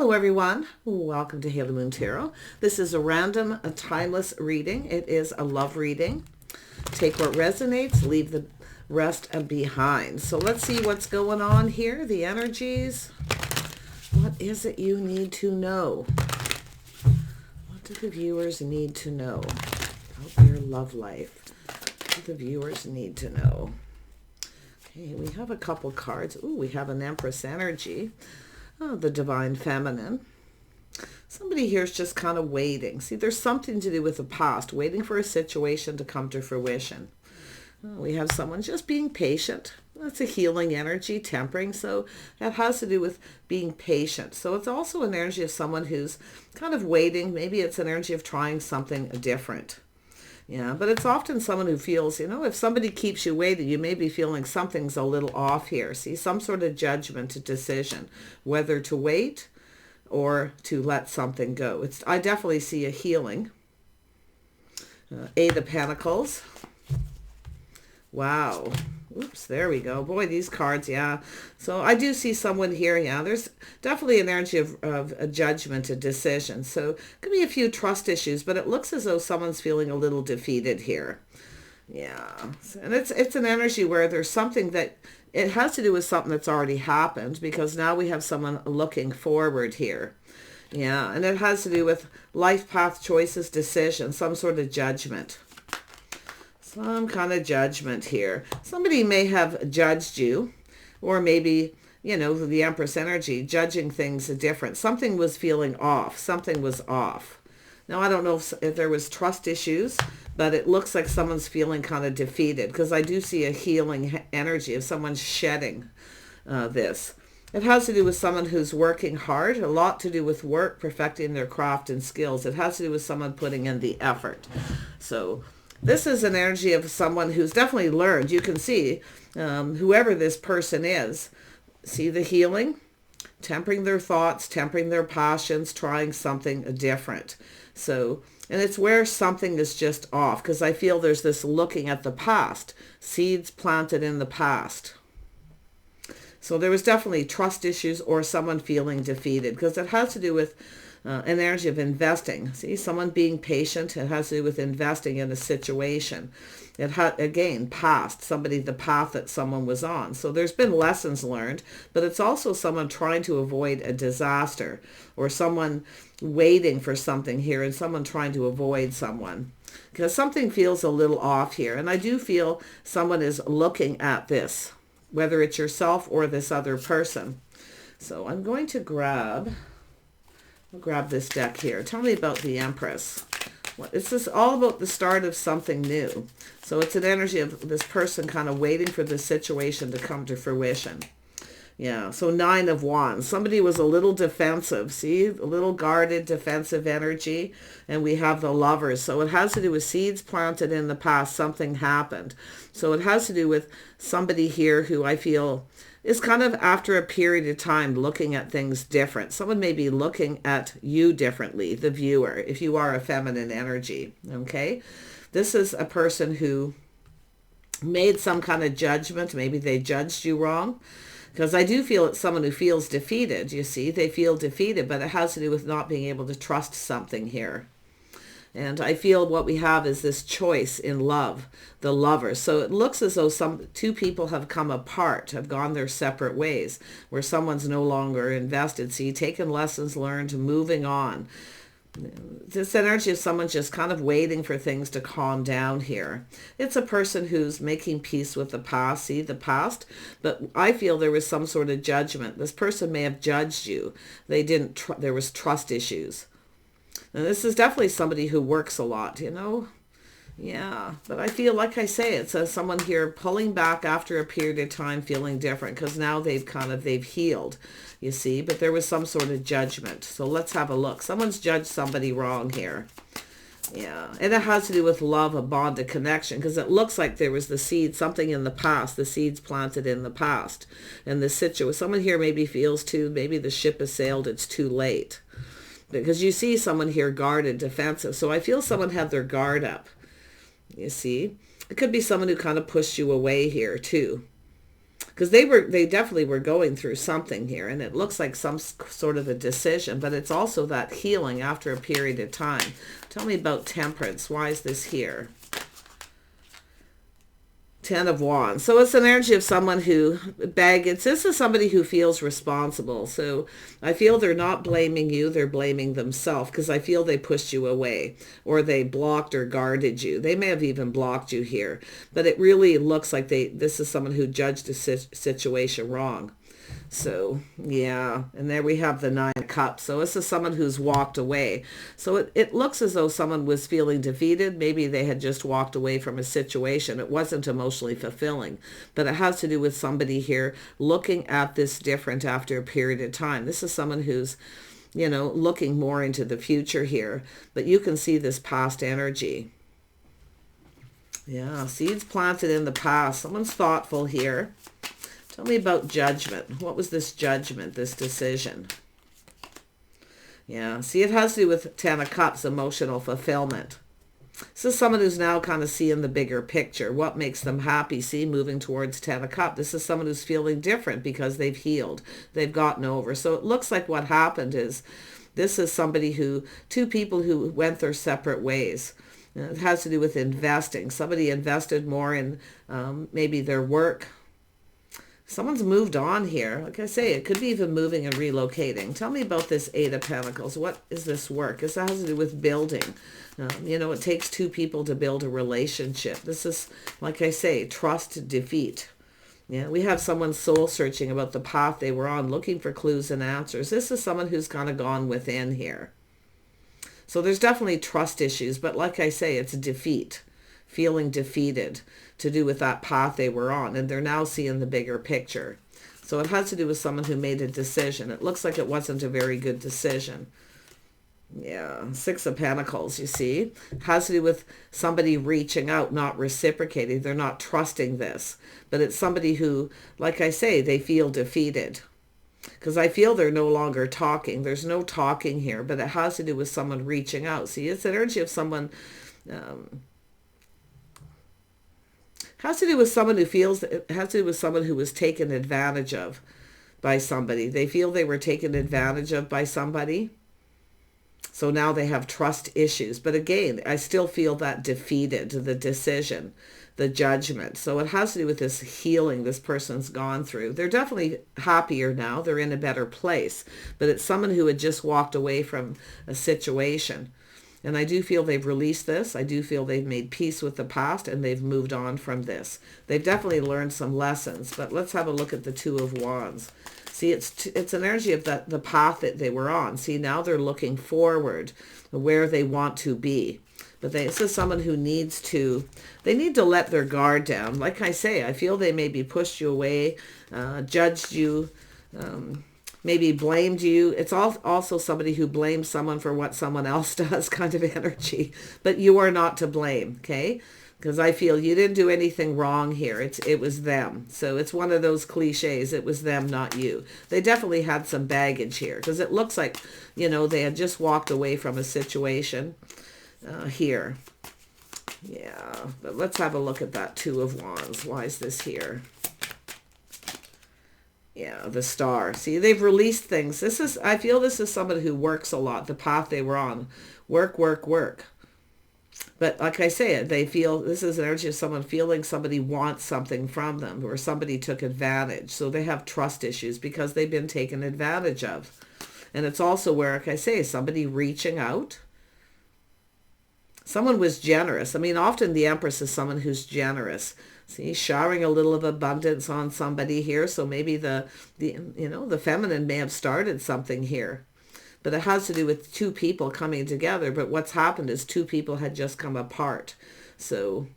Hello everyone, welcome to Haley Moon Tarot. This is a random, a timeless reading. It is a love reading. Take what resonates, leave the rest behind. So let's see what's going on here, the energies. What is it you need to know? What do the viewers need to know about their love life? What do the viewers need to know? Okay, we have a couple cards. Ooh, we have an Empress energy. Oh, the Divine Feminine. Somebody here is just kind of waiting. See, there's something to do with the past, waiting for a situation to come to fruition. We have someone just being patient. That's a healing energy, tempering. So that has to do with being patient. So it's also an energy of someone who's kind of waiting. Maybe it's an energy of trying something different. Yeah, but it's often someone who feels, you know, if somebody keeps you waiting, you may be feeling something's a little off here. See, some sort of judgment, a decision, whether to wait or to let something go. I definitely see a healing. Eight of Pentacles. Wow. Oops, there we go. Boy, these cards, yeah. So I do see someone here, yeah. There's definitely an energy of a judgment, a decision. So could be a few trust issues, but it looks as though someone's feeling a little defeated here. Yeah. And it's an energy where there's something that, it has to do with something that's already happened, because now we have someone looking forward here. Yeah, and it has to do with life path choices, decisions, some sort of judgment. Some kind of judgment here. Somebody may have judged you, or maybe, you know, the Empress energy, judging things different. Something was feeling off. Something was off. Now, I don't know if there was trust issues, but it looks like someone's feeling kind of defeated, because I do see a healing energy of someone shedding this. It has to do with someone who's working hard, a lot to do with work, perfecting their craft and skills. It has to do with someone putting in the effort. So this is an energy of someone who's definitely learned. You can see whoever this person is. See the healing? Tempering their thoughts, tempering their passions, trying something different. So, and it's where something is just off, because I feel there's this looking at the past. Seeds planted in the past. So there was definitely trust issues or someone feeling defeated, because it has to do with an energy of investing. See, someone being patient. It has to do with investing in a situation. It had, again, past, somebody, the path that someone was on. So there's been lessons learned, but it's also someone trying to avoid a disaster, or someone waiting for something here and someone trying to avoid someone, because something feels a little off here. And I do feel someone is looking at this, whether it's yourself or this other person. So I'm going to grab this deck here. Tell me about the Empress. This is all about the start of something new. So it's an energy of this person kind of waiting for the situation to come to fruition. Yeah, so Nine of Wands. Somebody was a little defensive. See, a little guarded, defensive energy. And we have the Lovers. So it has to do with seeds planted in the past. Something happened. So it has to do with somebody here who I feel is kind of, after a period of time, looking at things different. Someone may be looking at you differently, the viewer, if you are a feminine energy, okay? This is a person who made some kind of judgment. Maybe they judged you wrong, because I do feel it's someone who feels defeated. You see, they feel defeated, but it has to do with not being able to trust something here. And I feel what we have is this choice in love, the Lovers. So it looks as though two people have come apart, have gone their separate ways, where someone's no longer invested. See, taking lessons learned, moving on. This energy of someone just kind of waiting for things to calm down here. It's a person who's making peace with the past. See, the past. But I feel there was some sort of judgment. This person may have judged you. They didn't. There was trust issues. And this is definitely somebody who works a lot, you know? Yeah, but I feel, like I say, it's someone here pulling back after a period of time, feeling different, because now they've healed, you see? But there was some sort of judgment. So let's have a look. Someone's judged somebody wrong here. Yeah, and it has to do with love, a bond, a connection, because it looks like there was the seed, something in the past, the seeds planted in the past. And the situation, someone here maybe feels too, maybe the ship has sailed, it's too late. Because you see someone here guarded, defensive. So I feel someone had their guard up. You see? It could be someone who kind of pushed you away here too. because they definitely were going through something here, and it looks like some sort of a decision, but it's also that healing after a period of time. Tell me about Temperance. Why is this here? Ten of Wands. So it's an energy of someone who baggage. This is somebody who feels responsible. So I feel they're not blaming you. They're blaming themselves, because I feel they pushed you away, or they blocked or guarded you. They may have even blocked you here, but it really looks like this is someone who judged the situation wrong. So, yeah, and there we have the Nine of Cups. So this is someone who's walked away. So it looks as though someone was feeling defeated. Maybe they had just walked away from a situation. It wasn't emotionally fulfilling, but it has to do with somebody here looking at this different after a period of time. This is someone who's, you know, looking more into the future here, but you can see this past energy. Yeah, seeds planted in the past. Someone's thoughtful here. Tell me about Judgment. What was this judgment, this decision? Yeah, see, it has to do with Ten of Cups, emotional fulfillment. This is someone who's now kind of seeing the bigger picture. What makes them happy? See, moving towards Ten of Cups. This is someone who's feeling different because they've healed. They've gotten over. So it looks like what happened is this is somebody who, two people who went their separate ways. It has to do with investing. Somebody invested more in maybe their work. Someone's moved on here. Like I say, it could be even moving and relocating. Tell me about this Eight of Pentacles. What is this work? This has to do with building. You know, it takes two people to build a relationship. This is, like I say, trust, defeat. Yeah, we have someone soul searching about the path they were on, looking for clues and answers. This is someone who's kind of gone within here. So there's definitely trust issues, but like I say, it's defeat. Feeling defeated, to do with that path they were on, and they're now seeing the bigger picture. So it has to do with someone who made a decision. It looks like it wasn't a very good decision. Yeah, Six of Pentacles, you see. It has to do with somebody reaching out, not reciprocating. They're not trusting this. But it's somebody who, like I say, they feel defeated. Because I feel they're no longer talking. There's no talking here, but it has to do with someone reaching out. See, it's the energy of someone... has to do with someone who feels, it has to do with someone who was taken advantage of by somebody. They feel they were taken advantage of by somebody. So now they have trust issues. But again, I still feel that defeated, the decision, the judgment. So it has to do with this healing this person's gone through. They're definitely happier now. They're in a better place. But it's someone who had just walked away from a situation. And I do feel they've released this. I do feel they've made peace with the past, and they've moved on from this. They've definitely learned some lessons. But let's have a look at the Two of Wands. See, it's an energy of the path that they were on. See, now they're looking forward, where they want to be. But this is someone who needs to, they need to let their guard down. Like I say, I feel they maybe pushed you away, judged you, maybe blamed you. It's also somebody who blames someone for what someone else does, kind of energy. But you are not to blame, okay? Because I feel you didn't do anything wrong here. It was them. So it's one of those cliches. It was them, not you. They definitely had some baggage here, because it looks like, you know, they had just walked away from a situation here. Yeah, but let's have a look at that Two of Wands. Why is this here? Yeah, the Star. See, they've released things. I feel this is somebody who works a lot, the path they were on. Work, work, work. But like I say, they feel, this is an energy of someone feeling somebody wants something from them, or somebody took advantage. So they have trust issues because they've been taken advantage of. And it's also where, like I say, somebody reaching out. Someone was generous. I mean, often the Empress is someone who's generous. See, showering a little of abundance on somebody here. So maybe the feminine may have started something here. But it has to do with two people coming together. But what's happened is two people had just come apart. So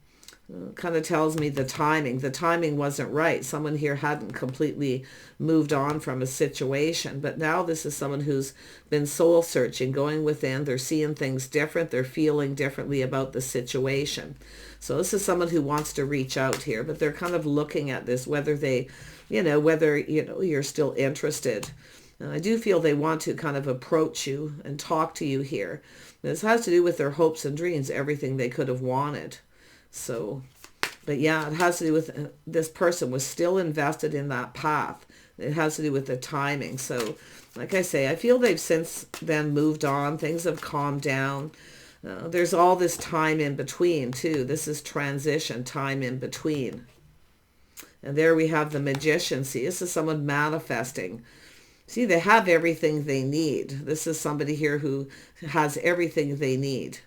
kind of tells me the timing. The timing wasn't right. Someone here hadn't completely moved on from a situation. But now this is someone who's been soul searching, going within. They're seeing things different. They're feeling differently about the situation. So this is someone who wants to reach out here. But they're kind of looking at this, whether they, whether you're still interested. And I do feel they want to kind of approach you and talk to you here. This has to do with their hopes and dreams, everything they could have wanted. So But yeah, it has to do with this person was still invested in that path. It has to do with the timing. So like I say, I feel they've since then moved on. Things have calmed down. There's all this time in between too. This is transition, time in between. And there we have the Magician. See, this is someone manifesting. See, they have everything they need. This is somebody here who has everything they need.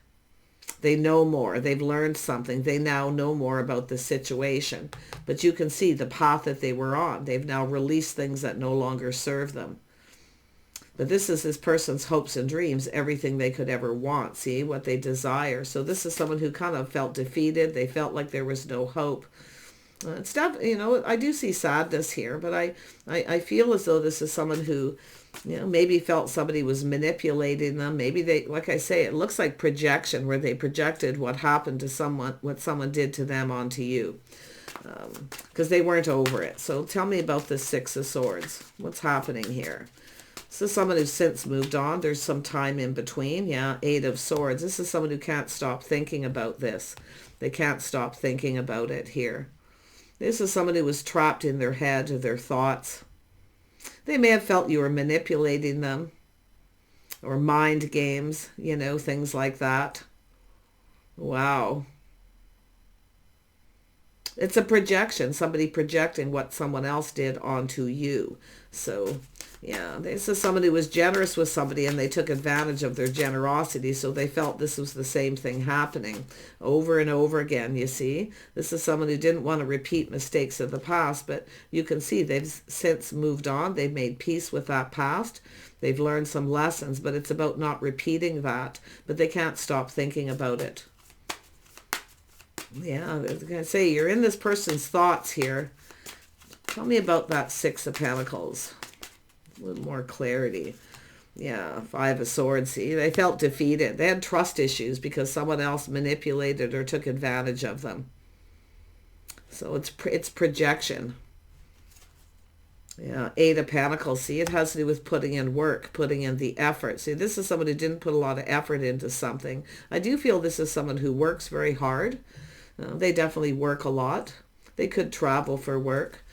They know more. They've learned something. They now know more about the situation. But you can see the path that they were on. They've now released things that no longer serve them. But this is this person's hopes and dreams, everything they could ever want. See, what they desire. So this is someone who kind of felt defeated. They felt like there was no hope. It's definitely, I do see sadness here, but I feel as though this is someone who, maybe felt somebody was manipulating them. Maybe they, like I say, it looks like projection, where they projected what happened to someone, what someone did to them onto you, because they weren't over it. So tell me about the Six of Swords. What's happening here? This is someone who's since moved on. There's some time in between. Yeah, Eight of Swords. This is someone who can't stop thinking about this. They can't stop thinking about it here. This is someone who was trapped in their head or their thoughts. They may have felt you were manipulating them, or mind games, things like that. Wow. It's a projection, somebody projecting what someone else did onto you. So, yeah, this is somebody who was generous with somebody and they took advantage of their generosity, so they felt this was the same thing happening over and over again, you see. This is someone who didn't want to repeat mistakes of the past, but you can see they've since moved on. They've made peace with that past. They've learned some lessons, but it's about not repeating that, but they can't stop thinking about it. Yeah, I was going to say, you're in this person's thoughts here. Tell me about that Six of Pentacles. A little more clarity. Yeah, Five of Swords. See, they felt defeated. They had trust issues because someone else manipulated or took advantage of them. So it's projection. Yeah, Eight of Pentacles. See, it has to do with putting in work, putting in the effort. See, this is someone who didn't put a lot of effort into something. I do feel this is someone who works very hard. They definitely work a lot. They could travel for work.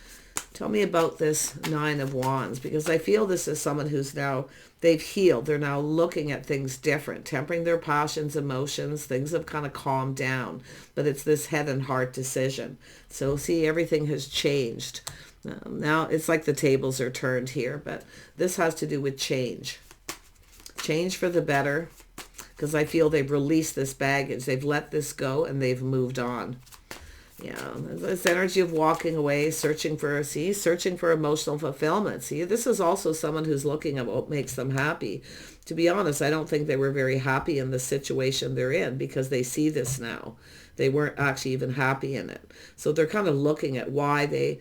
Tell me about this Nine of Wands, because I feel this is someone who's now, they've healed. They're now looking at things different, tempering their passions, emotions. Things have kind of calmed down, but it's this head and heart decision. So see, everything has changed. Now it's like the tables are turned here, but this has to do with change. Change for the better, because I feel they've released this baggage. They've let this go and they've moved on. Yeah, this energy of walking away, searching for emotional fulfillment. See, this is also someone who's looking at what makes them happy. To be honest, I don't think they were very happy in the situation they're in, because they see this now. They weren't actually even happy in it. So they're kind of looking at why they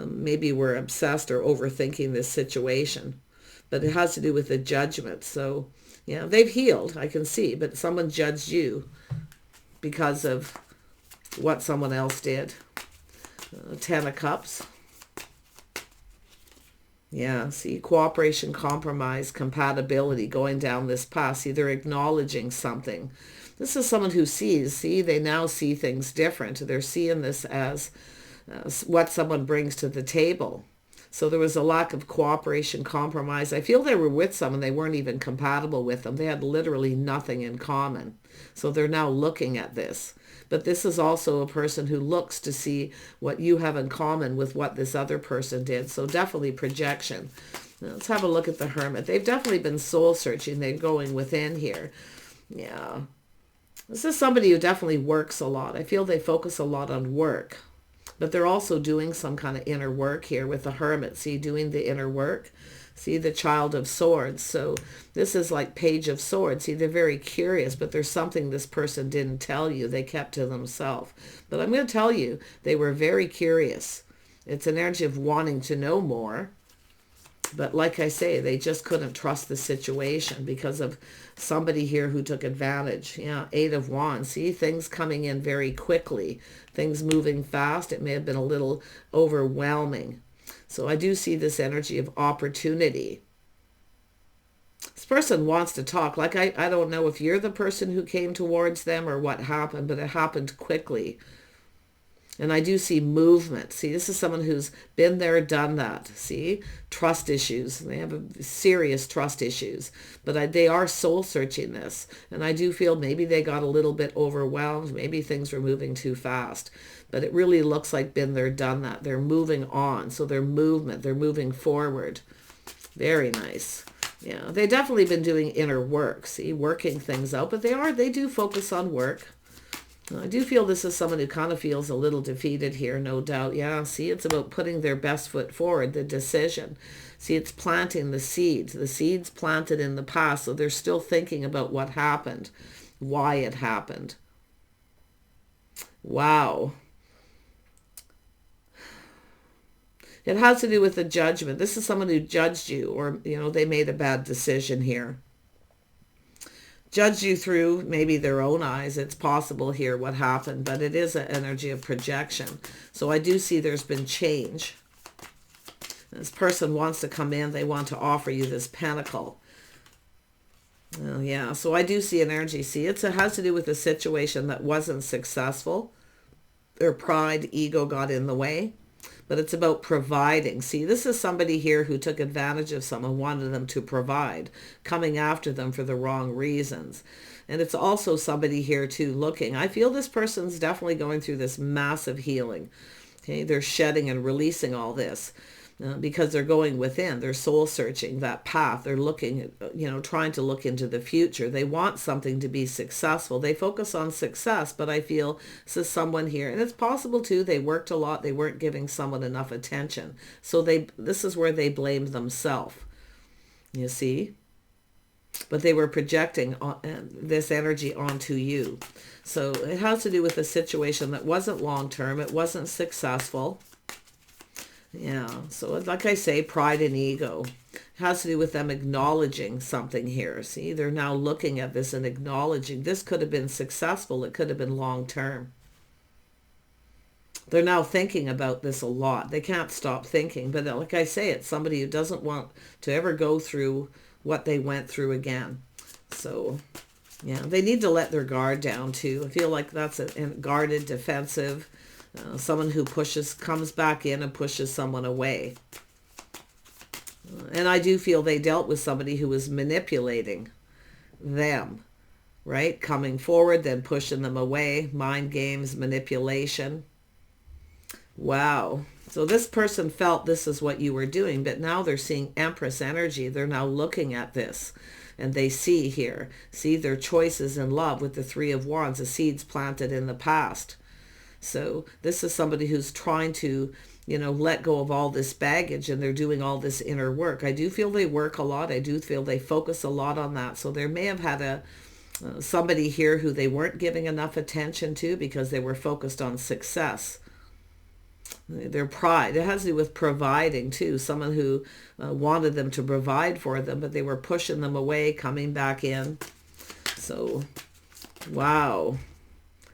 maybe were obsessed or overthinking this situation. But it has to do with the judgment. So, yeah, they've healed, I can see, but someone judged you because of what someone else did. Ten of Cups. Yeah, see, cooperation, compromise, compatibility, going down this path. See, they're acknowledging something. This is someone who sees, see, they now see things different. They're seeing this as what someone brings to the table. So there was a lack of cooperation, compromise. I feel they were with someone, they weren't even compatible with them. They had literally nothing in common. So they're now looking at this. But this is also a person who looks to see what you have in common with what this other person did. So definitely projection. Now, let's have a look at the Hermit. They've definitely been soul searching. They're going within here. Yeah. This is somebody who definitely works a lot. I feel they focus a lot on work. But they're also doing some kind of inner work here with the Hermit. See, doing the inner work. See, the Child of Swords. So this is like Page of Swords. See, they're very curious, but there's something this person didn't tell you. They kept to themselves. But I'm going to tell you, they were very curious. It's an energy of wanting to know more. But like I say, they just couldn't trust the situation because of somebody here who took advantage. Yeah, Eight of Wands. See, things coming in very quickly. Things moving fast. It may have been a little overwhelming. So I do see this energy of opportunity. This person wants to talk. Like, I don't know if you're the person who came towards them or what happened, but it happened quickly. And I do see movement. See, this is someone who's been there, done that. See, trust issues. They have serious trust issues. But they are soul searching this. And I do feel maybe they got a little bit overwhelmed. Maybe things were moving too fast. But it really looks like been there, done that. They're moving on. So their movement, they're moving forward. Very nice. Yeah, they've definitely been doing inner work. See, working things out. But they do focus on work. I do feel this is someone who kind of feels a little defeated here, no doubt. Yeah, see, it's about putting their best foot forward, the decision. See, it's planting the seeds planted in the past, so they're still thinking about what happened, why it happened. Wow. It has to do with the judgment. This is someone who judged you, or, they made a bad decision here. Judge you through maybe their own eyes. It's possible here what happened, but it is an energy of projection. So I do see there's been change. This person wants to come in. They want to offer you this pentacle. Oh, yeah, so I do see an energy. See, it has to do with a situation that wasn't successful. Their pride, ego got in the way. But it's about providing. See, this is somebody here who took advantage of someone, wanted them to provide, coming after them for the wrong reasons. And it's also somebody here too looking. I feel this person's definitely going through this massive healing. Okay, they're shedding and releasing all this because they're going within. They're soul searching that path. They're looking, trying to look into the future. They want something to be successful. They focus on success, but I feel this is someone here, and it's possible too, they worked a lot. They weren't giving someone enough attention. So this is where they blamed themselves, you see? But they were projecting this energy onto you. So it has to do with a situation that wasn't long-term. It wasn't successful. Yeah, so like I say, pride and ego. It has to do with them acknowledging something here. See, they're now looking at this and acknowledging this could have been successful. It could have been long-term. They're now thinking about this a lot. They can't stop thinking. But like I say, it's somebody who doesn't want to ever go through what they went through again. So, yeah, they need to let their guard down too. I feel like that's a guarded, defensive. Someone who comes back in and pushes someone away. And I do feel they dealt with somebody who was manipulating them, right? Coming forward, then pushing them away. Mind games, manipulation. Wow. So this person felt this is what you were doing, but now they're seeing Empress energy. They're now looking at this. And they see here, see their choices in love with the Three of Wands, the seeds planted in the past. So this is somebody who's trying to, let go of all this baggage, and they're doing all this inner work. I do feel they work a lot. I do feel they focus a lot on that. So there may have had somebody here who they weren't giving enough attention to because they were focused on success. Their pride. It has to do with providing too. Someone who wanted them to provide for them, but they were pushing them away, coming back in. So, wow.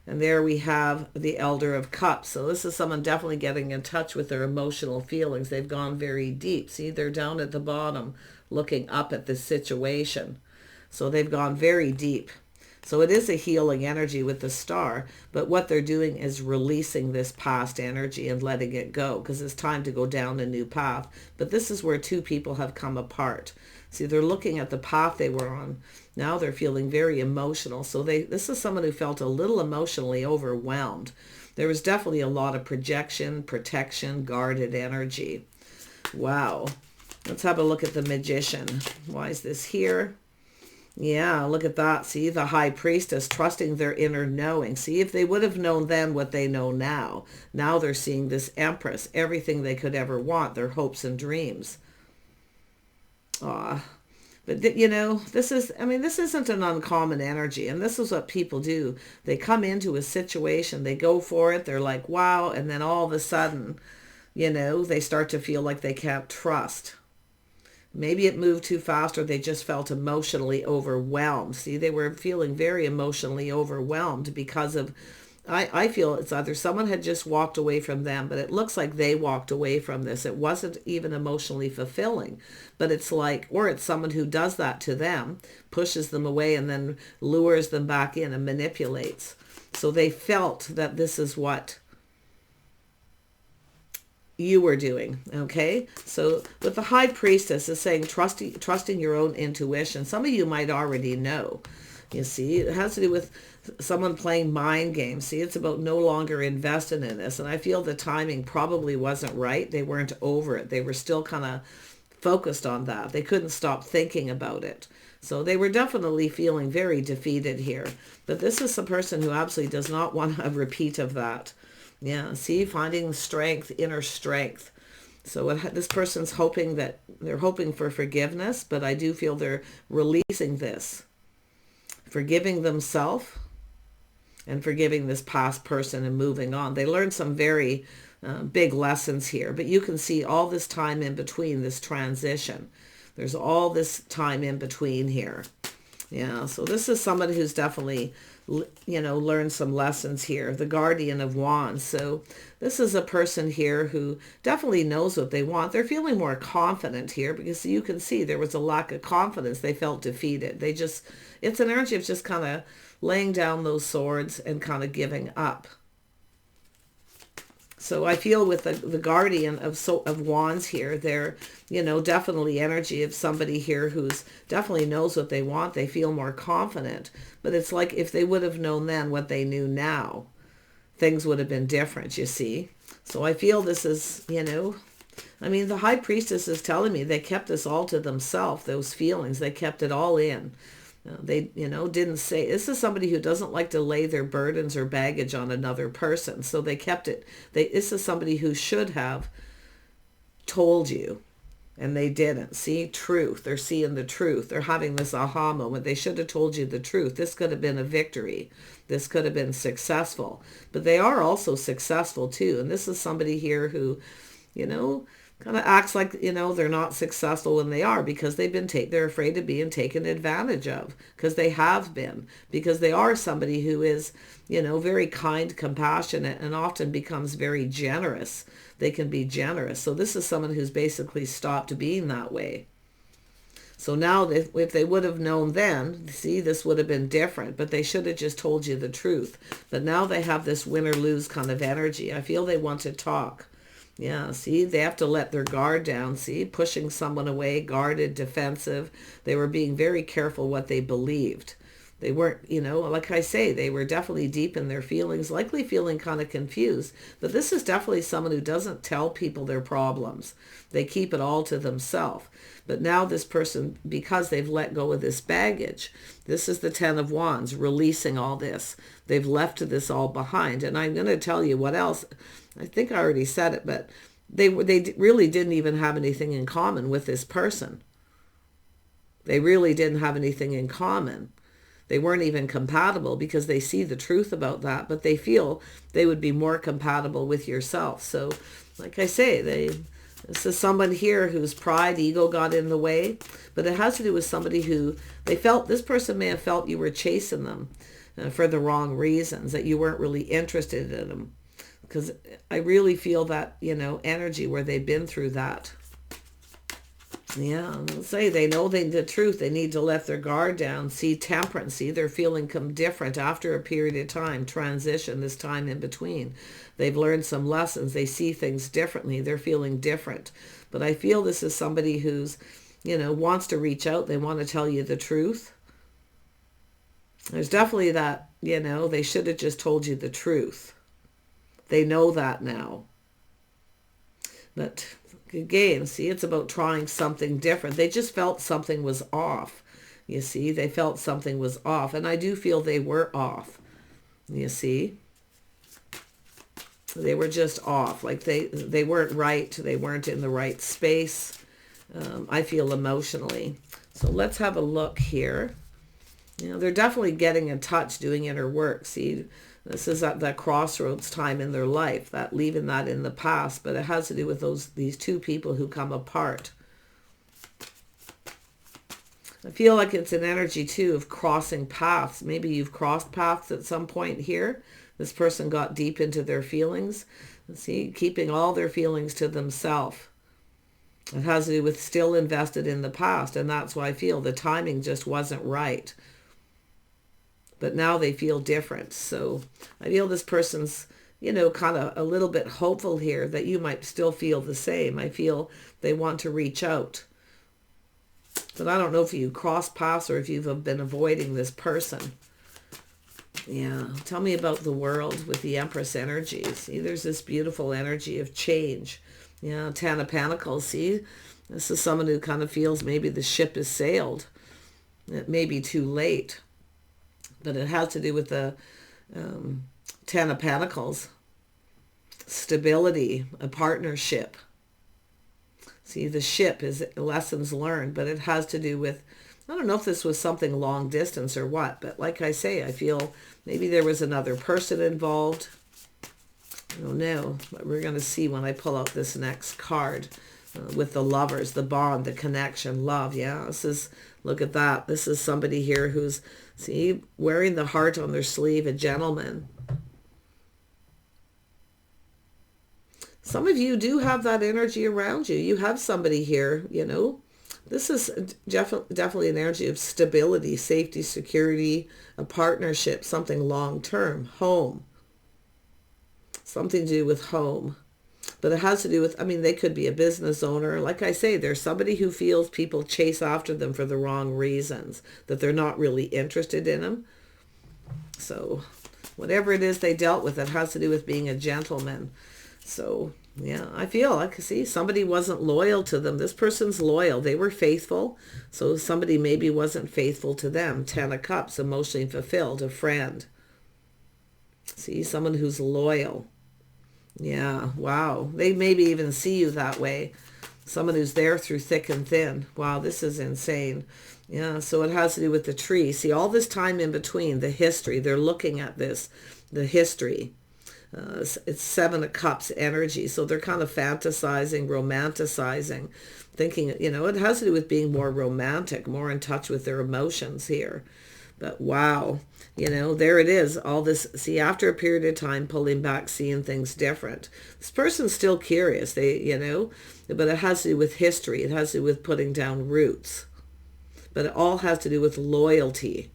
And there we have the Elder of Cups. So this is someone definitely getting in touch with their emotional feelings. They've gone very deep. See, they're down at the bottom looking up at this situation. So they've gone very deep. So it is a healing energy with the Star, but what they're doing is releasing this past energy and letting it go because it's time to go down a new path. But this is where two people have come apart. See, they're looking at the path they were on. Now they're feeling very emotional. So this is someone who felt a little emotionally overwhelmed. There was definitely a lot of projection, protection, guarded energy. Wow. Let's have a look at the Magician. Why is this here? Yeah, look at that. See, the High Priestess trusting their inner knowing. See, if they would have known then what they know now, now they're seeing this Empress, everything they could ever want, their hopes and dreams. But this isn't an uncommon energy, and this is what people do. They come into a situation, they go for it, they're like, wow, and then all of a sudden, they start to feel like they can't trust. Maybe it moved too fast, or they just felt emotionally overwhelmed. See, they were feeling very emotionally overwhelmed because of, I feel it's either someone had just walked away from them, but it looks like they walked away from this. It wasn't even emotionally fulfilling, but it's like, or it's someone who does that to them, pushes them away and then lures them back in and manipulates. So they felt that this is what you were doing. Okay, so with the High Priestess is saying trusting your own intuition. Some of you might already know. You see, it has to do with someone playing mind games. See, it's about no longer invested in this. And I feel the timing probably wasn't right. They weren't over it. They were still kind of focused on that. They couldn't stop thinking about it. So they were definitely feeling very defeated here. But this is a person who absolutely does not want a repeat of that. Yeah, see, finding strength, inner strength. So this person's hoping that they're hoping for forgiveness, but I do feel they're releasing this, forgiving themselves and forgiving this past person and moving on. They learned some very big lessons here, but you can see all this time in between, this transition. There's all this time in between here. Yeah, so this is somebody who's definitely, learned some lessons here. The Guardian of Wands. So this is a person here who definitely knows what they want. They're feeling more confident here because you can see there was a lack of confidence. They felt defeated. It's an energy of just kind of laying down those swords and kind of giving up. So I feel with the Guardian of Wands here, they're, definitely energy of somebody here who's definitely knows what they want. They feel more confident. But it's like if they would have known then what they knew now, things would have been different, you see. So I feel this is, the High Priestess is telling me they kept this all to themselves, those feelings. They kept it all in. They, didn't say, this is somebody who doesn't like to lay their burdens or baggage on another person. So they kept it. This is somebody who should have told you, and they didn't. See, truth. They're seeing the truth. They're having this aha moment. They should have told you the truth. This could have been a victory. This could have been successful. But they are also successful too. And this is somebody here who, kind of acts like, they're not successful when they are because they're afraid of being taken advantage of because they have been, because they are somebody who is, very kind, compassionate, and often becomes very generous. They can be generous. So this is someone who's basically stopped being that way. So now if they would have known then, see, this would have been different, but they should have just told you the truth. But now they have this win or lose kind of energy. I feel they want to talk. Yeah, see, they have to let their guard down, see, pushing someone away, guarded, defensive. They were being very careful what they believed. They weren't, like I say, they were definitely deep in their feelings, likely feeling kind of confused. But this is definitely someone who doesn't tell people their problems. They keep it all to themselves. But now this person, because they've let go of this baggage, this is the Ten of Wands, releasing all this. They've left this all behind. And I'm going to tell you what else. I think I already said it, but they really didn't even have anything in common with this person. They really didn't have anything in common. They weren't even compatible because they see the truth about that, but they feel they would be more compatible with yourself. So, like I say, this is someone here whose pride, ego got in the way, but it has to do with somebody who this person may have felt you were chasing them for the wrong reasons, that you weren't really interested in them. Because I really feel that, energy where they've been through that. Yeah, say they know the truth. They need to let their guard down. See, temperance. See, they're feeling different after a period of time, transition, this time in between. They've learned some lessons. They see things differently. They're feeling different. But I feel this is somebody who's, wants to reach out. They want to tell you the truth. There's definitely that, they should have just told you the truth. They know that now. But again, see, it's about trying something different. They just felt something was off. You see, they felt something was off. And I do feel they were off. You see? They were just off. Like they weren't right. They weren't in the right space. I feel emotionally. So let's have a look here. They're definitely getting in touch, doing inner work. See, this is at that crossroads time in their life, that leaving that in the past, but it has to do with these two people who come apart. I feel like it's an energy too of crossing paths. Maybe you've crossed paths at some point here. This person got deep into their feelings. See, keeping all their feelings to themselves. It has to do with still invested in the past, and that's why I feel the timing just wasn't right. But now they feel different. So I feel this person's, you know, kind of a little bit hopeful here that you might still feel the same. I feel they want to reach out. But I don't know if you cross paths or if you've been avoiding this person. Yeah, tell me about the world with the Empress energy. See, there's this beautiful energy of change. Yeah, Ten of Pentacles. See, this is someone who kind of feels maybe the ship has sailed. It may be too late. But it has to do with the Ten of Pentacles. Stability, a partnership. See, the ship is lessons learned, but it has to do with, I don't know if this was something long distance or what, but like I say, I feel maybe there was another person involved. I don't know, but we're going to see when I pull out this next card with the lovers, the bond, the connection, love. Yeah, this is, look at that. This is somebody here who's, see, wearing the heart on their sleeve, a gentleman. Some of you do have that energy around you. You have somebody here, you know. This is definitely an energy of stability, safety, security, a partnership, something long-term, home. Something to do with home. But it has to do with, I mean, they could be a business owner. Like I say, there's somebody who feels people chase after them for the wrong reasons, that they're not really interested in them. So whatever it is they dealt with, it has to do with being a gentleman. So, yeah, I feel like, see, somebody wasn't loyal to them. This person's loyal. They were faithful. So somebody maybe wasn't faithful to them. Ten of Cups, emotionally fulfilled, a friend. See, someone who's loyal. Yeah, wow. They maybe even see you that way. Someone who's there through thick and thin. Wow, this is insane. Yeah, so it has to do with the tree. See, all this time in between, the history. They're looking at this, the history. It's Seven of Cups energy. So they're kind of fantasizing, romanticizing, thinking, you know, it has to do with being more romantic, more in touch with their emotions here. But wow, you know, there it is. All this, see, after a period of time, pulling back, seeing things different. This person's still curious, they, you know, but it has to do with history. It has to do with putting down roots. But it all has to do with loyalty.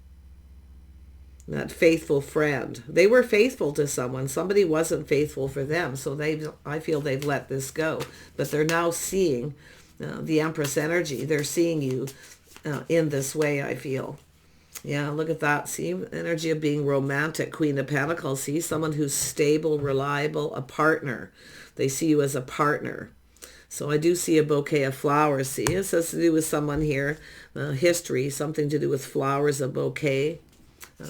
That faithful friend. They were faithful to someone. Somebody wasn't faithful for them. So I feel they've let this go. But they're now seeing the Empress energy. They're seeing you in this way, I feel. Yeah, look at that. See, energy of being romantic. Queen of Pentacles. See, someone who's stable, reliable, a partner. They see you as a partner. So I do see a bouquet of flowers. See, this has to do with someone here. History, something to do with flowers, a bouquet.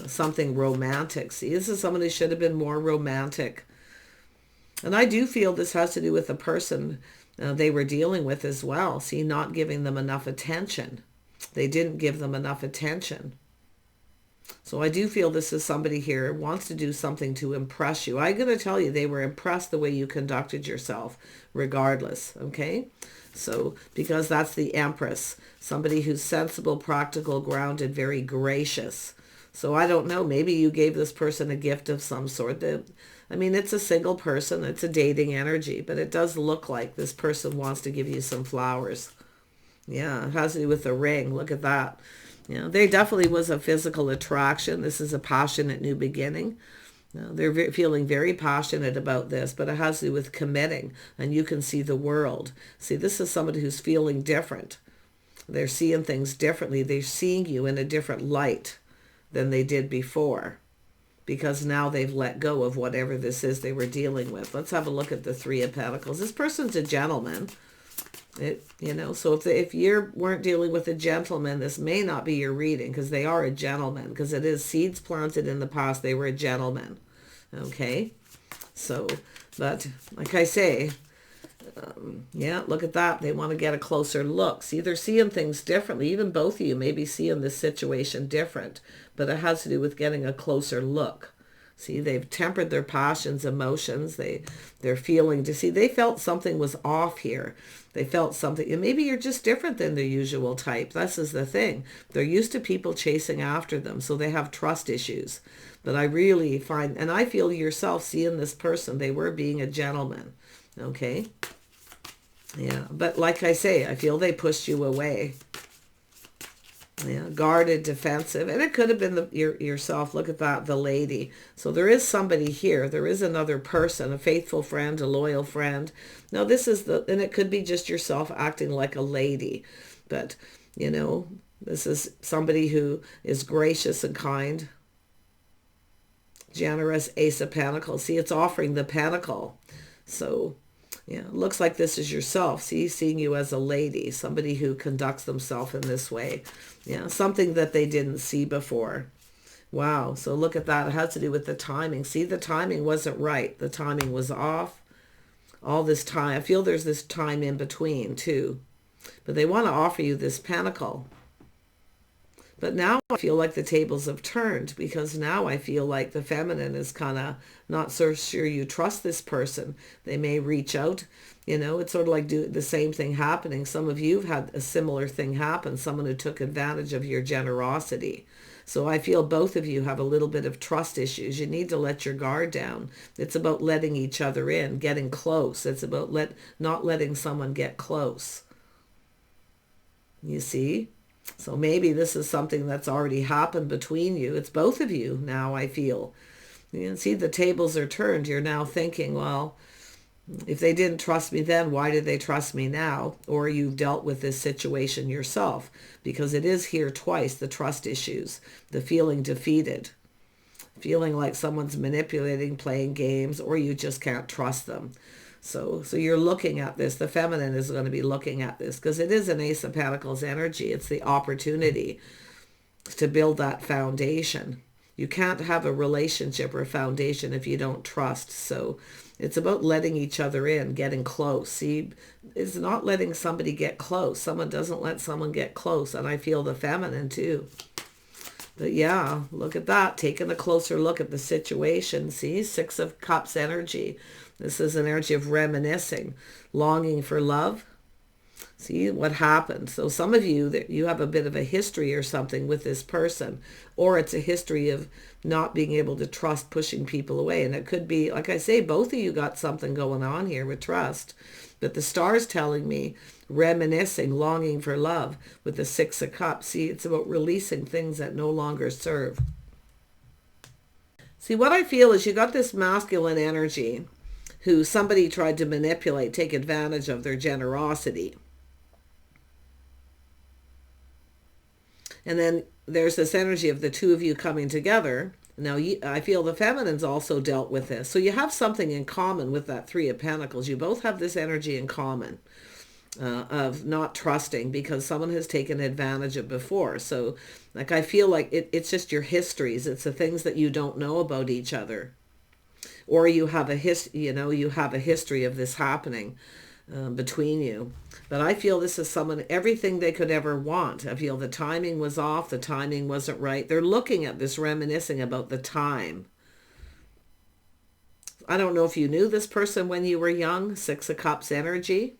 Something romantic. See, this is someone who should have been more romantic. And I do feel this has to do with the person they were dealing with as well. See, not giving them enough attention. They didn't give them enough attention. So I do feel this is somebody here who wants to do something to impress you. I'm going to tell you, they were impressed the way you conducted yourself, regardless, okay? So, because that's the Empress, somebody who's sensible, practical, grounded, very gracious. So I don't know, maybe you gave this person a gift of some sort. I mean, it's a single person, it's a dating energy, but it does look like this person wants to give you some flowers. Yeah, it has to do with the ring. Look at that. You know, there definitely was a physical attraction. This is a passionate new beginning. They're feeling very passionate about this, but it has to do with committing, and you can see the world. See, this is somebody who's feeling different. They're seeing things differently. They're seeing you in a different light than they did before, because now they've let go of whatever this is they were dealing with. Let's have a look at the Three of Pentacles. This person's a gentleman. You know, so if you weren't dealing with a gentleman, this may not be your reading, because they are a gentleman, because it is seeds planted in the past. They were a gentleman. Okay. So, but like I say, yeah, look at that. They want to get a closer look. See, they're seeing things differently. Even both of you may be seeing this situation different, but it has to do with getting a closer look. See, they've tempered their passions, emotions. They're feeling to see. They felt something was off here. They felt something. And maybe you're just different than their usual type. This is the thing. They're used to people chasing after them, so they have trust issues. But I really find, and I feel yourself seeing this person, they were being a gentleman. Okay? Yeah, but like I say, I feel they pushed you away. Yeah, guarded, defensive, and it could have been yourself. Look at that, the lady. So there is somebody here. There is another person, a faithful friend, a loyal friend. Now this is and it could be just yourself acting like a lady, but you know, this is somebody who is gracious and kind, generous, Ace of Pentacles. See, it's offering the pentacle. So yeah, it looks like this is yourself. See, seeing you as a lady, somebody who conducts themselves in this way. Yeah, something that they didn't see before. Wow, so look at that. It has to do with the timing. See, the timing wasn't right. The timing was off. All this time. I feel there's this time in between too. But they want to offer you this pentacle. But now I feel like the tables have turned, because now I feel like the feminine is kind of not so sure you trust this person. They may reach out. You know, it's sort of like the same thing happening. Some of you have had a similar thing happen, someone who took advantage of your generosity. So I feel both of you have a little bit of trust issues. You need to let your guard down. It's about letting each other in, getting close. It's about not letting someone get close. You see? So maybe this is something that's already happened between you. It's both of you now, I feel. You can see the tables are turned. You're now thinking, well, if they didn't trust me then, why did they trust me now? Or you've dealt with this situation yourself, because it is here twice, the trust issues, the feeling defeated, feeling like someone's manipulating, playing games, or you just can't trust them. So you're looking at this. The feminine is going to be looking at this because it is an Ace of Pentacles energy. It's the opportunity to build that foundation. You can't have a relationship or a foundation if you don't trust. So it's about letting each other in, getting close. See, it's not letting somebody get close. Someone doesn't let someone get close. And I feel the feminine too. But yeah, look at that. Taking a closer look at the situation. See, Six of Cups energy. This is an energy of reminiscing, longing for love. See what happened. So some of you, you have a bit of a history or something with this person, or it's a history of not being able to trust, pushing people away. And it could be, like I say, both of you got something going on here with trust. But the star's telling me reminiscing, longing for love with the Six of Cups. See, it's about releasing things that no longer serve. See, what I feel is you got this masculine energy who somebody tried to manipulate, take advantage of their generosity. And then there's this energy of the two of you coming together. Now, I feel the feminine's also dealt with this. So you have something in common with that Three of Pentacles. You both have this energy in common of not trusting because someone has taken advantage of before. So like I feel like it's just your histories. It's the things that you don't know about each other. Or you have a history of this happening between you. But I feel this is someone, everything they could ever want. I feel the timing was off, the timing wasn't right. They're looking at this, reminiscing about the time. I don't know if you knew this person when you were young, Six of Cups energy.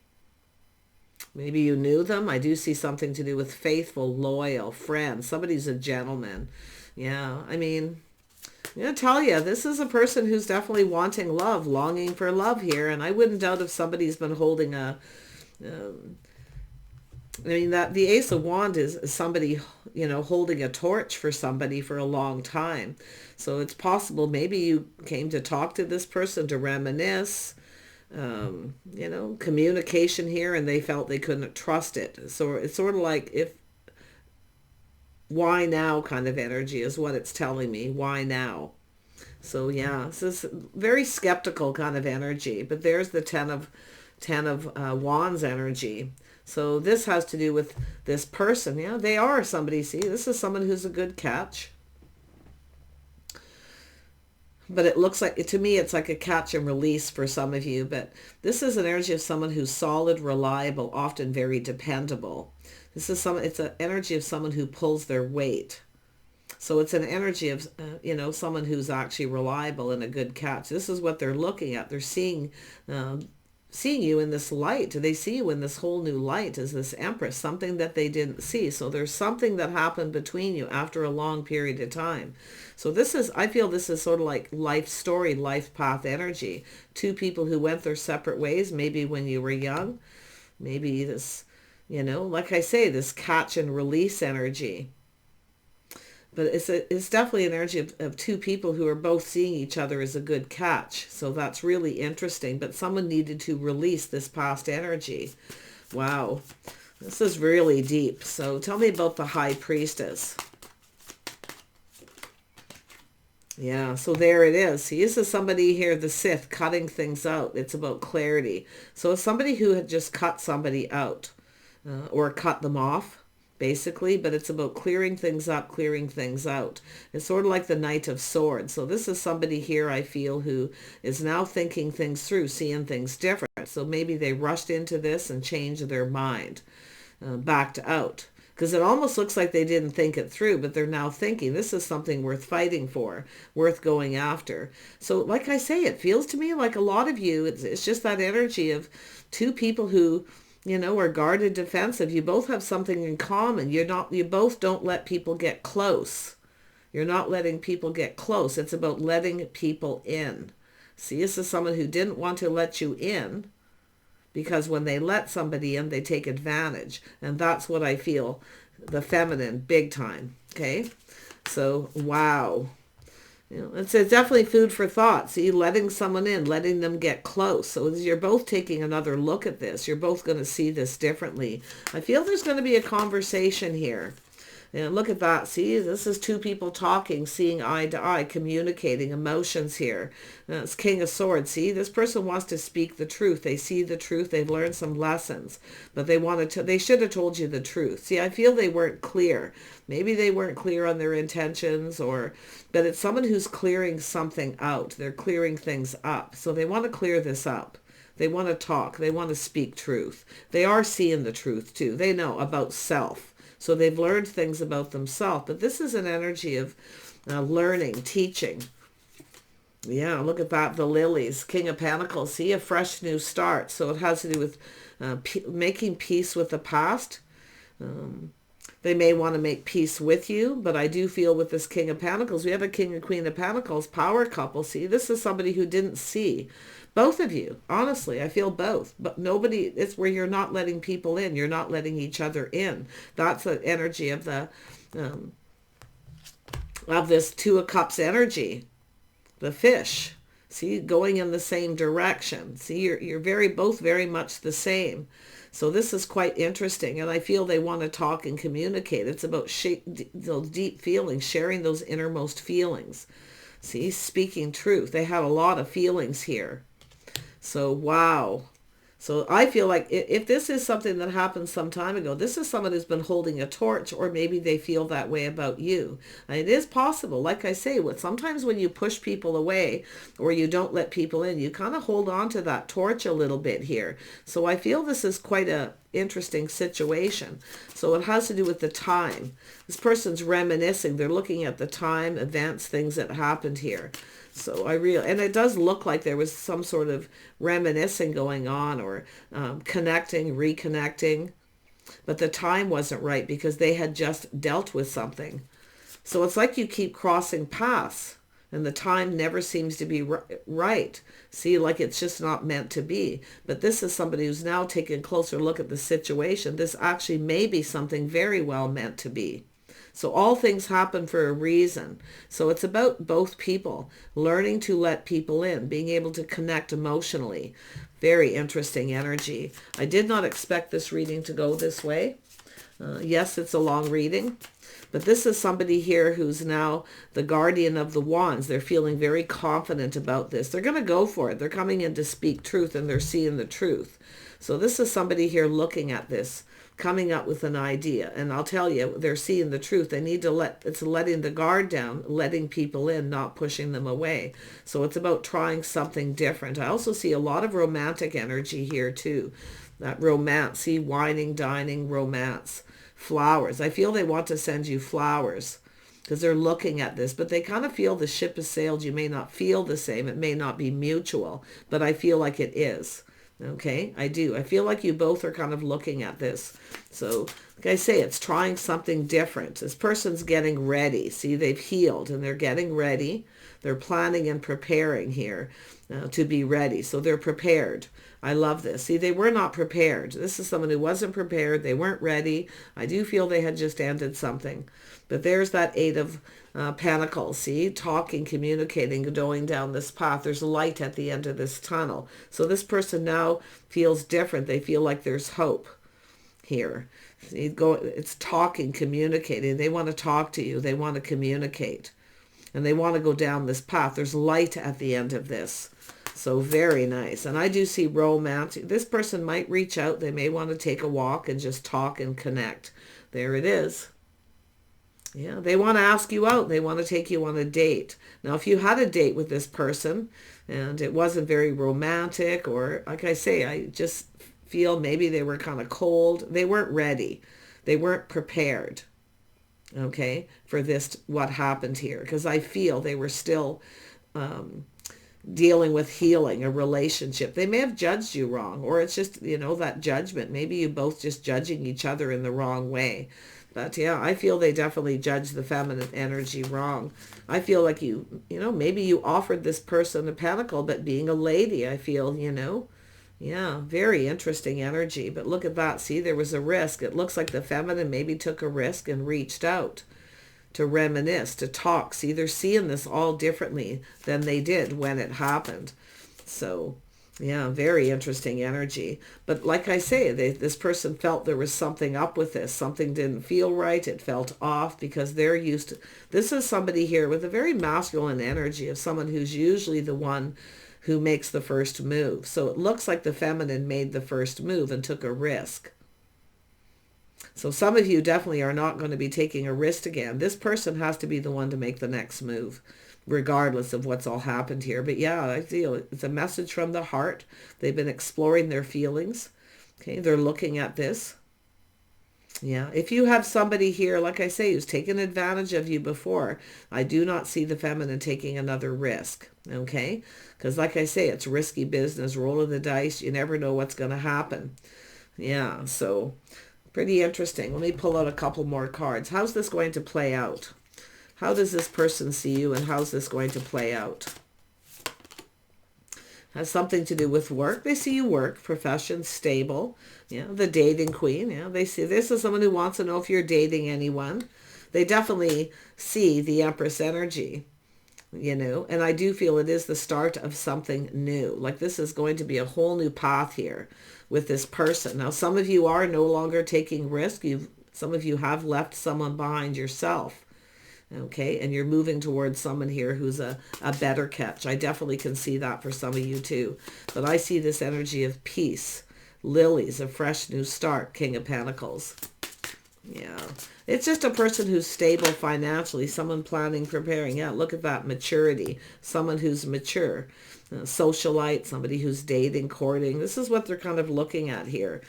Maybe you knew them. I do see something to do with faithful, loyal, friend. Somebody's a gentleman. Yeah, I mean, I'm going to tell you, this is a person who's definitely wanting love, longing for love here. And I wouldn't doubt if somebody's been holding that the Ace of Wands is somebody, holding a torch for somebody for a long time. So it's possible maybe you came to talk to this person to reminisce, communication here, and they felt they couldn't trust it. So it's sort of like why now kind of energy is what it's telling me. Why now? So yeah, this is very skeptical kind of energy. But there's the Ten of Wands energy. So this has to do with this person. Yeah, they are somebody. See, this is someone who's a good catch. But it looks like, to me, it's like a catch and release for some of you. But this is an energy of someone who's solid, reliable, often very dependable. It's an energy of someone who pulls their weight. So it's an energy of, someone who's actually reliable and a good catch. This is what they're looking at. They're seeing you in this light. They see you in this whole new light as this Empress, something that they didn't see. So there's something that happened between you after a long period of time. So I feel this is sort of like life story, life path energy. Two people who went their separate ways, maybe when you were young. Maybe this, like I say, this catch and release energy. But it's definitely an energy of two people who are both seeing each other as a good catch. So that's really interesting. But someone needed to release this past energy. Wow. This is really deep. So tell me about the High Priestess. Yeah, so there it is. See, this is somebody here, the Sith, cutting things out. It's about clarity. So it's somebody who had just cut somebody out or cut them off, basically, but it's about clearing things up, clearing things out. It's sort of like the Knight of Swords. So this is somebody here, I feel, who is now thinking things through, seeing things different. So maybe they rushed into this and changed their mind, backed out. Because it almost looks like they didn't think it through, but they're now thinking this is something worth fighting for, worth going after. So like I say, it feels to me like a lot of you, it's just that energy of two people who, you know, are guarded, defensive. You both have something in common. You both don't let people get close. You're not letting people get close. It's about letting people in. See, this is someone who didn't want to let you in, because when they let somebody in, they take advantage. And that's what I feel, the feminine, big time. Okay? So, wow. You know, it's definitely food for thought. See, letting someone in, letting them get close. So you're both taking another look at this. You're both going to see this differently. I feel there's going to be a conversation here. And look at that. See, this is two people talking, seeing eye to eye, communicating emotions here. It's King of Swords. See, this person wants to speak the truth. They see the truth. They've learned some lessons, but they should have told you the truth. See, I feel they weren't clear. Maybe they weren't clear on their intentions, but it's someone who's clearing something out. They're clearing things up. So they want to clear this up. They want to talk. They want to speak truth. They are seeing the truth too. They know about self. So they've learned things about themselves. But this is an energy of learning, teaching. Yeah, look at that. The lilies, King of Pentacles. See, a fresh new start. So it has to do with making peace with the past. They may want to make peace with you, but I do feel with this King of Pentacles, we have a King and Queen of Pentacles, power couple. See, this is somebody who didn't see. Both of you, honestly, I feel both. But nobody, it's where you're not letting people in. You're not letting each other in. That's the energy of the of this Two of Cups energy. The fish. See, going in the same direction. See, you're both very much the same. So this is quite interesting, and I feel they want to talk and communicate. It's about those deep feelings, sharing those innermost feelings. See, speaking truth. They have a lot of feelings here. So, wow. So I feel like if this is something that happened some time ago, this is someone who's been holding a torch, or maybe they feel that way about you. And it is possible, like I say, sometimes when you push people away or you don't let people in, you kind of hold on to that torch a little bit here. So I feel this is quite a interesting situation. So it has to do with the time. This person's reminiscing. They're looking at the time, events, things that happened here. So and it does look like there was some sort of reminiscing going on, or connecting, reconnecting, but the time wasn't right because they had just dealt with something. So it's like you keep crossing paths and the time never seems to be right. See, like it's just not meant to be. But this is somebody who's now taking a closer look at the situation. This actually may be something very well meant to be. So all things happen for a reason. So it's about both people learning to let people in, being able to connect emotionally. Very interesting energy. I did not expect this reading to go this way. Yes, it's a long reading, but this is somebody here who's now the guardian of the wands. They're feeling very confident about this. They're going to go for it. They're coming in to speak truth, and they're seeing the truth. So this is somebody here looking at this, coming up with an idea. And I'll tell you, they're seeing the truth. They need to it's letting the guard down, letting people in, not pushing them away. So it's about trying something different. I also see a lot of romantic energy here too. That romance, see, whining, dining, romance, flowers. I feel they want to send you flowers because they're looking at this, but they kind of feel the ship has sailed. You may not feel the same. It may not be mutual, but I feel like it is. Okay, I do. I feel like you both are kind of looking at this. So like I say, it's trying something different. This person's getting ready. See, they've healed and they're getting ready. They're planning and preparing here to be ready. So they're prepared. I love this. See, they were not prepared. This is someone who wasn't prepared. They weren't ready. I do feel they had just ended something. But there's that Eight of Pentacles. See, talking, communicating, going down this path. There's light at the end of this tunnel. So this person now feels different. They feel like there's hope here. It's talking, communicating. They want to talk to you. They want to communicate. And they want to go down this path. There's light at the end of this. So very nice. And I do see romance. This person might reach out. They may want to take a walk and just talk and connect. There it is. Yeah, they want to ask you out. They want to take you on a date. Now, if you had a date with this person and it wasn't very romantic, or like I say, I just feel maybe they were kind of cold. They weren't ready. They weren't prepared, okay, for this, what happened here. Because I feel they were still dealing with healing a relationship. They may have judged you wrong, or it's just, that judgment. Maybe you both just judging each other in the wrong way. But yeah, I feel they definitely judged the feminine energy wrong. I feel like maybe you offered this person a pentacle, but being a lady, I feel, yeah, very interesting energy. But look at that. See, there was a risk. It looks like the feminine maybe took a risk and reached out to reminisce, to talk. See, they're seeing this all differently than they did when it happened. So, yeah, very interesting energy. But like I say, this person felt there was something up with this. Something didn't feel right. It felt off because they're used to... This is somebody here with a very masculine energy of someone who's usually the one who makes the first move. So it looks like the feminine made the first move and took a risk. So some of you definitely are not going to be taking a risk again. This person has to be the one to make the next move, regardless of what's all happened here. But yeah, I feel it's a message from the heart. They've been exploring their feelings. Okay, they're looking at this. Yeah, if you have somebody here, like I say, who's taken advantage of you before, I do not see the feminine taking another risk, okay? Because like I say, it's risky business, roll of the dice. You never know what's going to happen. Yeah, so pretty interesting. Let me pull out a couple more cards. How's this going to play out? How does this person see you, and how's this going to play out? Has something to do with work. They see you work, profession, stable. Yeah, the dating queen. Yeah, they see this is someone who wants to know if you're dating anyone. They definitely see the Empress energy, and I do feel it is the start of something new. Like this is going to be a whole new path here with this person. Now, some of you are no longer taking risk. Some of you have left someone behind yourself. Okay, and you're moving towards someone here who's a better catch. I definitely can see that for some of you too. But I see this energy of peace, lilies, a fresh new start, King of Pentacles. Yeah, it's just a person who's stable financially, someone planning, preparing. Yeah, look at that, maturity, someone who's mature. Socialite, somebody who's dating, courting. This is what they're kind of looking at here.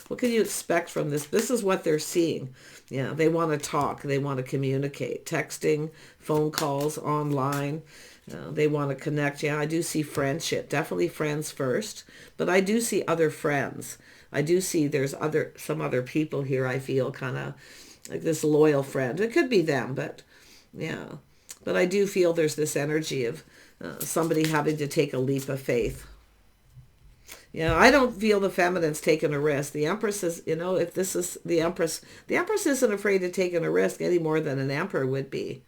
What can you expect from this? This is what they're seeing. Yeah, they want to talk. They want to communicate. Texting, phone calls, online. They want to connect. Yeah, I do see friendship. Definitely friends first. But I do see other friends. I do see there's some other people here I feel kind of like this loyal friend. It could be them, but yeah. But I do feel there's this energy of somebody having to take a leap of faith. I don't feel the feminine's taking a risk. The Empress is, if this is the Empress isn't afraid of taking a risk any more than an Emperor would be.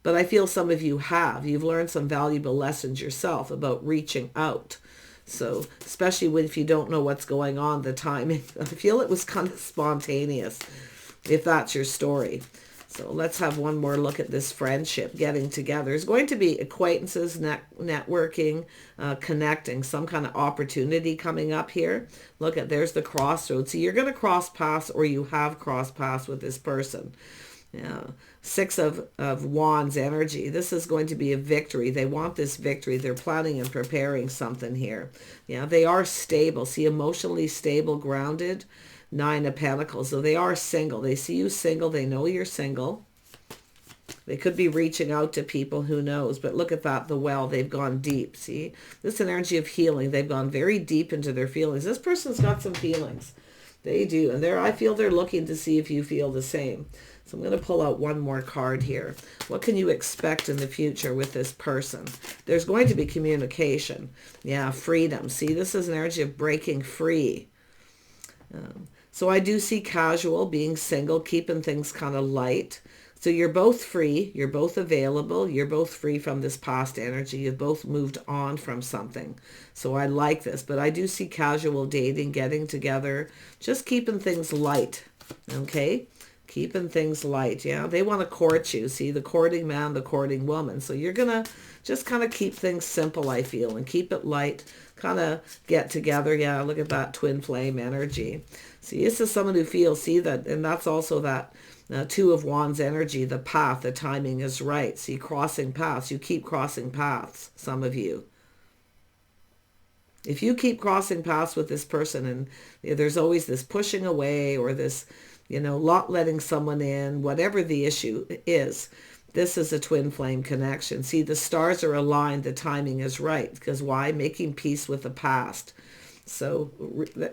But I feel some of you have. You've learned some valuable lessons yourself about reaching out. So, especially if you don't know what's going on, the timing. I feel it was kind of spontaneous, if that's your story. So let's have one more look at this friendship, getting together. It's going to be acquaintances, networking, connecting, some kind of opportunity coming up here. Look at, there's the crossroads. So you're going to cross paths, or you have crossed paths with this person. Yeah, Six of Wands energy. This is going to be a victory. They want this victory. They're planning and preparing something here. Yeah, they are stable. See, emotionally stable, grounded. Nine of Pentacles. So they are single. They see you single. They know you're single. They could be reaching out to people. Who knows? But look at that. The well. They've gone deep. See? This energy of healing. They've gone very deep into their feelings. This person's got some feelings. They do. And I feel they're looking to see if you feel the same. So I'm going to pull out one more card here. What can you expect in the future with this person? There's going to be communication. Yeah, freedom. See, this is an energy of breaking free. So I do see casual, being single, keeping things kind of light. So you're both free. You're both available. You're both free from this past energy. You've both moved on from something. So I like this. But I do see casual dating, getting together, just keeping things light. Okay? Keeping things light, yeah. They want to court you. See, the courting man, the courting woman. So you're going to just kind of keep things simple, I feel, and keep it light. Kind of get together. Yeah, look at that twin flame energy. See, this is someone who feels, see that, and that's also that Two of Wands energy, the path, the timing is right. See, crossing paths. You keep crossing paths, some of you. If you keep crossing paths with this person, and there's always this pushing away or this, not letting someone in, whatever the issue is, this is a twin flame connection. See, the stars are aligned, the timing is right. Because why? Making peace with the past. So,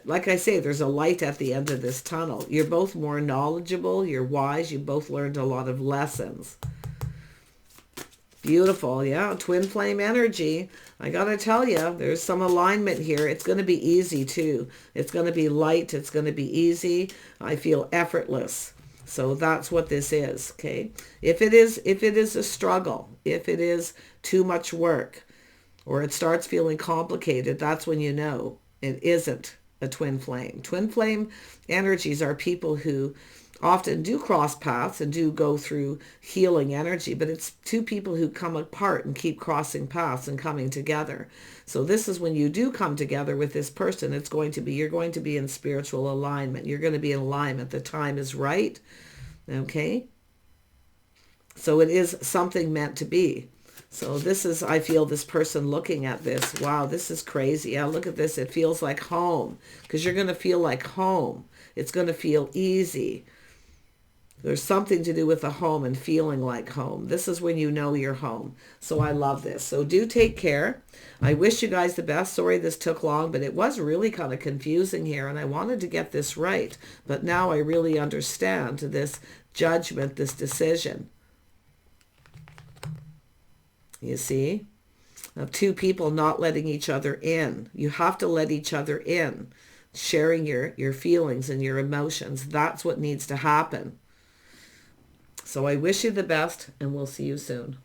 like I say, there's a light at the end of this tunnel. You're both more knowledgeable, you're wise, you both learned a lot of lessons. Beautiful, yeah, twin flame energy. I gotta tell you, there's some alignment here. It's going to be easy too. It's going to be light, it's going to be easy. I feel effortless. So that's what this is, okay? If it is a struggle, if it is too much work, or it starts feeling complicated, that's when you know it isn't a twin flame. Twin flame energies are people who often do cross paths and do go through healing energy, but it's two people who come apart and keep crossing paths and coming together. So this is when you do come together with this person, you're going to be in spiritual alignment. You're going to be in alignment. The time is right. Okay? So it is something meant to be. So this is, I feel this person looking at this. Wow, this is crazy. Yeah, look at this. It feels like home because you're going to feel like home. It's going to feel easy. There's something to do with a home and feeling like home. This is when you know you're home. So I love this. So do take care. I wish you guys the best. Sorry this took long, but it was really kind of confusing here, and I wanted to get this right. But now I really understand this judgment, this decision. You see? Of two people not letting each other in. You have to let each other in. Sharing your feelings and your emotions. That's what needs to happen. So I wish you the best, and we'll see you soon.